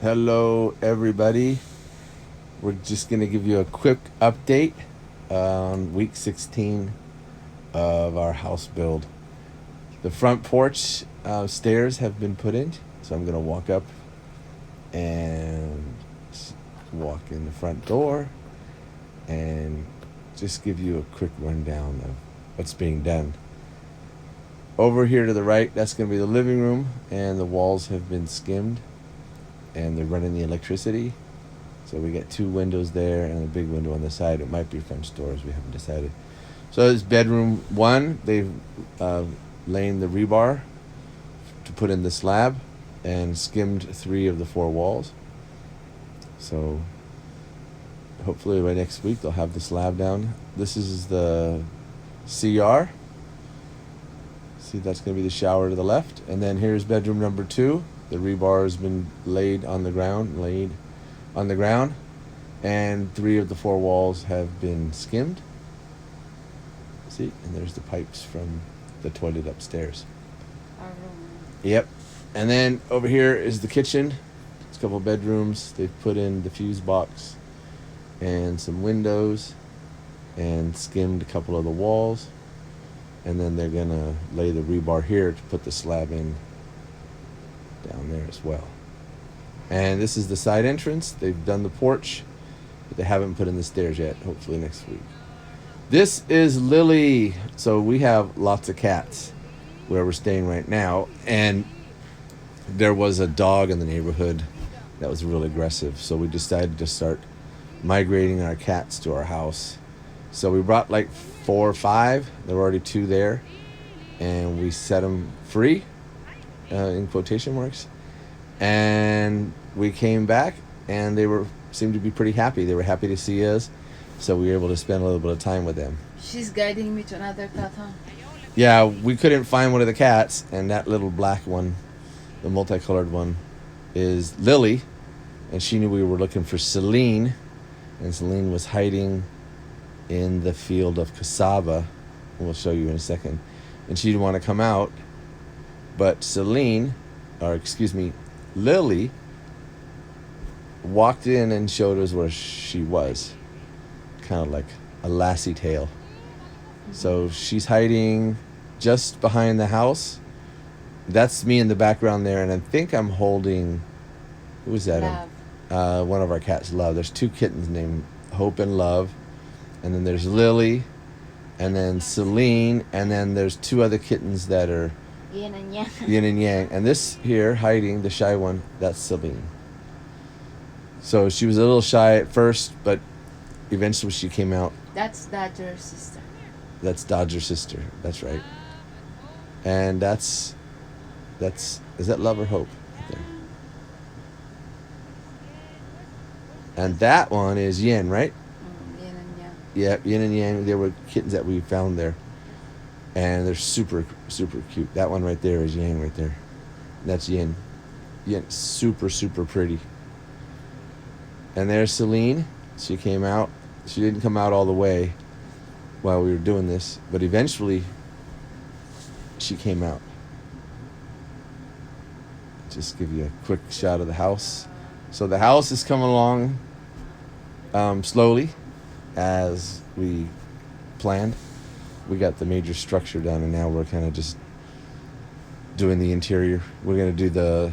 Hello, everybody. We're just going to give you a quick update on week 16 of our house build. The front porch stairs have been put in, so I'm going to walk up and walk in the front door and just give you a quick rundown of what's being done. Over here to the right, that's going to be the living room, and the walls have been skimmed and they're running the electricity. So we got two windows there and a big window on the side. It might be French doors, we haven't decided. So this bedroom one, they've laid the rebar to put in the slab and skimmed 3 of the 4 walls. So hopefully by next week they'll have the slab down. This is the CR. See, that's going to be the shower to the left. And then here's bedroom number 2. The rebar has been laid on the ground, and 3 of the 4 walls have been skimmed. See, and there's the pipes from the toilet upstairs. Our room. Yep. And then over here is the kitchen. It's a couple of bedrooms. They've put in the fuse box and some windows and skimmed a couple of the walls. And then they're going to lay the rebar here to put the slab in down there as well. And this is the side entrance. They've done the porch, but they haven't put in the stairs yet. Hopefully next week. This is Lily. So we have lots of cats where we're staying right now, and there was a dog in the neighborhood that was really aggressive, so we decided to start migrating our cats to our house. So we brought like 4 or 5. There were already 2 there, and we set them free, in quotation marks, and we came back and they seemed to be pretty happy. They were happy to see us, so we were able to spend a little bit of time with them. She's guiding me to another cat, huh? Yeah, we couldn't find one of the cats, and that little black one, the multicolored one, is Lily, and she knew we were looking for Celine, and Celine was hiding in the field of cassava. We'll show you in a second. And she didn't want to come out, but Lily walked in and showed us where she was, kind of like a lassie tail. So she's hiding just behind the house. That's me in the background there, and I think I'm holding, who is that? Love. One of our cats, Love. There's 2 kittens named Hope and Love, and then there's Lily, and then Celine, and then there's 2 other kittens that are Yin and yang. Yin and Yang. And this here, hiding, the shy one, that's Celine. So she was a little shy at first, but eventually she came out. That's Dodger's sister. That's Dodger's sister. That's right. And that's is that Love or Hope? Right there. And that one is Yin, right? Yin and yang. Yeah, Yin and Yang. They were kittens that we found there. And they're super, super cute. That one right there is Yang right there. That's Yin. Yin, super, super pretty. And there's Celine. She came out. She didn't come out all the way while we were doing this, but eventually she came out. Just give you a quick shot of the house. So the house is coming along slowly as we planned. We got the major structure done, and now we're kind of just doing the interior. We're going to do the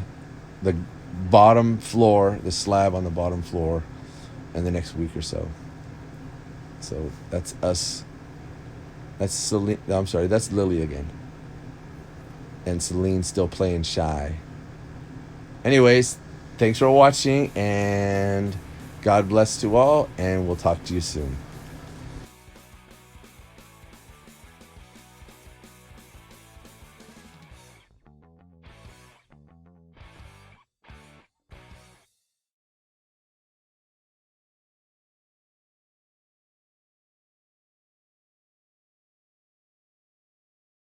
bottom floor, the slab on the bottom floor, in the next week or so. So that's us. That's Celine. I'm sorry, that's Lily again. And Celine's still playing shy. Anyways, thanks for watching, and God bless to all, and we'll talk to you soon.